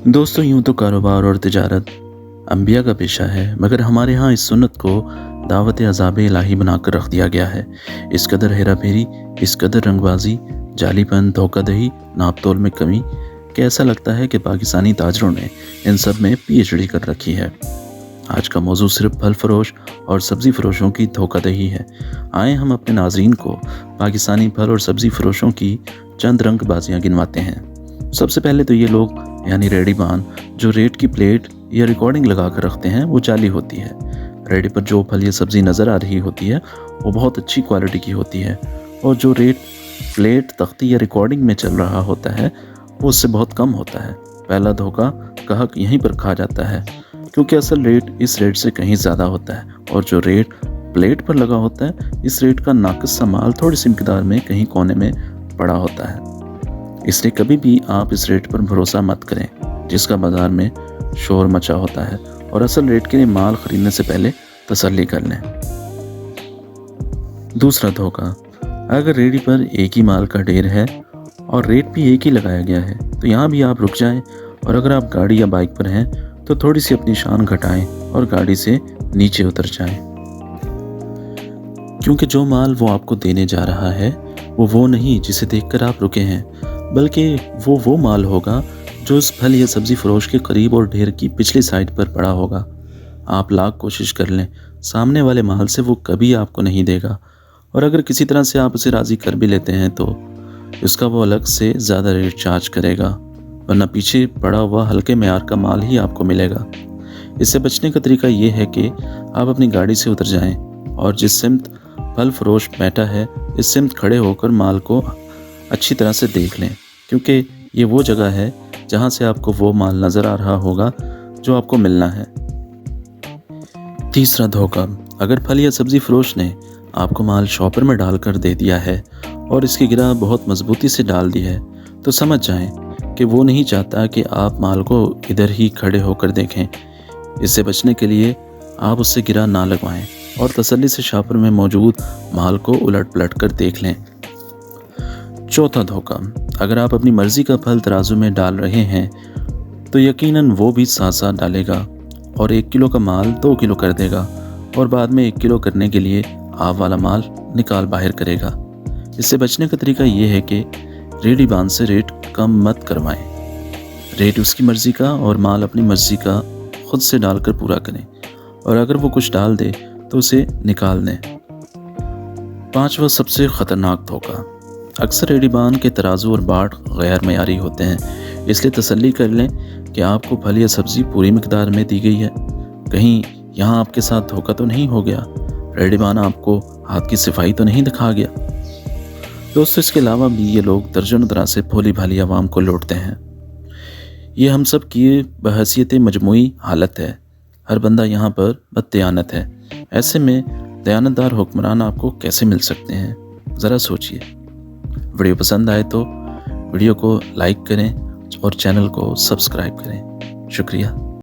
दोस्तों, यूं तो कारोबार और तिजारत अंबिया का पेशा है, मगर हमारे यहाँ इस सुन्नत को दावत अज़ाब इलाही बनाकर रख दिया गया है। इस कदर हेरा फेरी, इस कदर रंगबाजी, जालीपन, धोखाधड़ी, नाप तोल में कमी कि ऐसा लगता है कि पाकिस्तानी ताजरों ने इन सब में PhD कर रखी है। आज का मौजू सिर्फ फल फरोश और सब्ज़ी फरोशों की धोखाधड़ी है। आए हम अपने नाजरीन को पाकिस्तानी फल और सब्ज़ी फरोशों की चंद रंगबाजियाँ गिनवाते हैं। सबसे पहले तो ये लोग यानी रेडीबान जो रेट की प्लेट या रिकॉर्डिंग लगा कर रखते हैं वो जाली होती है। रेडी पर जो फल या सब्ज़ी नज़र आ रही होती है वो बहुत अच्छी क्वालिटी की होती है, और जो रेट प्लेट, तख्ती या रिकॉर्डिंग में चल रहा होता है वो उससे बहुत कम होता है। पहला धोखा ग्राहक यहीं पर खा जाता है, क्योंकि असल रेट इस रेट से कहीं ज़्यादा होता है, और जो रेट प्लेट पर लगा होता है इस रेट का नाक़िस सा माल थोड़ी सी मिकदार में कहीं कोने में पड़ा होता है। इसलिए कभी भी आप इस रेट पर भरोसा मत करें जिसका बाज़ार में शोर मचा होता है, और असल रेट के लिए माल ख़रीदने से पहले तसल्ली कर लें। दूसरा धोखा, अगर रेडी पर एक ही माल का ढेर है और रेट भी एक ही लगाया गया है तो यहाँ भी आप रुक जाएं, और अगर आप गाड़ी या बाइक पर हैं तो थोड़ी सी अपनी शान घटाएं और गाड़ी से नीचे उतर जाएं, क्योंकि जो माल वो आपको देने जा रहा है वो नहीं जिसे देखकर आप रुके हैं, बल्कि वो माल होगा जो उस फल या सब्ज़ी फरोश के करीब और ढेर की पिछली साइड पर पड़ा होगा। आप लाख कोशिश कर लें, सामने वाले माल से वो कभी आपको नहीं देगा, और अगर किसी तरह से आप उसे राज़ी कर भी लेते हैं तो उसका वो अलग से ज़्यादा रेट चार्ज करेगा, वरना पीछे पड़ा हुआ हल्के मेयार का माल ही आपको मिलेगा। इससे बचने का तरीका ये है कि आप अपनी गाड़ी से उतर जाएं और जिस सिमत फल फरोश बैठा है इस सिमत खड़े होकर माल को अच्छी तरह से देख लें, क्योंकि ये वो जगह है जहाँ से आपको वो माल नज़र आ रहा होगा जो आपको मिलना है। तीसरा धोखा, अगर फल या सब्ज़ी फरोश ने आपको माल शॉपर में डालकर दे दिया है और इसकी गिरा बहुत मजबूती से डाल दी है तो समझ जाएं कि वो नहीं चाहता कि आप माल को इधर ही खड़े होकर देखें। इससे बचने के लिए आप उससे गिरा ना लगवाएं और तसल्ली से शॉपर में मौजूद माल को उलट पलट कर देख लें। चौथा धोखा, अगर आप अपनी मर्ज़ी का फल तराजू में डाल रहे हैं तो यकीनन वो भी साथ साथ डालेगा और 1 किलो का माल 2 किलो कर देगा, और बाद में 1 किलो करने के लिए आप वाला माल निकाल बाहर करेगा। इससे बचने का तरीका ये है कि रेडी बान से रेट कम मत करवाएं। रेट उसकी मर्ज़ी का और माल अपनी मर्ज़ी का खुद से डालकर पूरा करें, और अगर वो कुछ डाल दे तो उसे निकाल दें। पांचवा सबसे ख़तरनाक धोखा, अक्सर रेडीबान के तराजू और बाट गैर मयारी होते हैं, इसलिए तसल्ली कर लें कि आपको फल या सब्ज़ी पूरी मिकदार में दी गई है। कहीं यहाँ आपके साथ धोखा तो नहीं हो गया, रेडीबान आपको हाथ की सफाई तो नहीं दिखा गया। दोस्तों, इसके अलावा भी ये लोग दर्जनों तरह से भोली भाली आवाम को लूटते हैं। ये हम सब की बहसीयत मजमूई हालत है। हर बंदा यहाँ पर बददयानत है। ऐसे में दयानतदार हुक्मरान आपको कैसे मिल सकते हैं, ज़रा सोचिए। वीडियो पसंद आए तो वीडियो को लाइक करें और चैनल को सब्सक्राइब करें। शुक्रिया।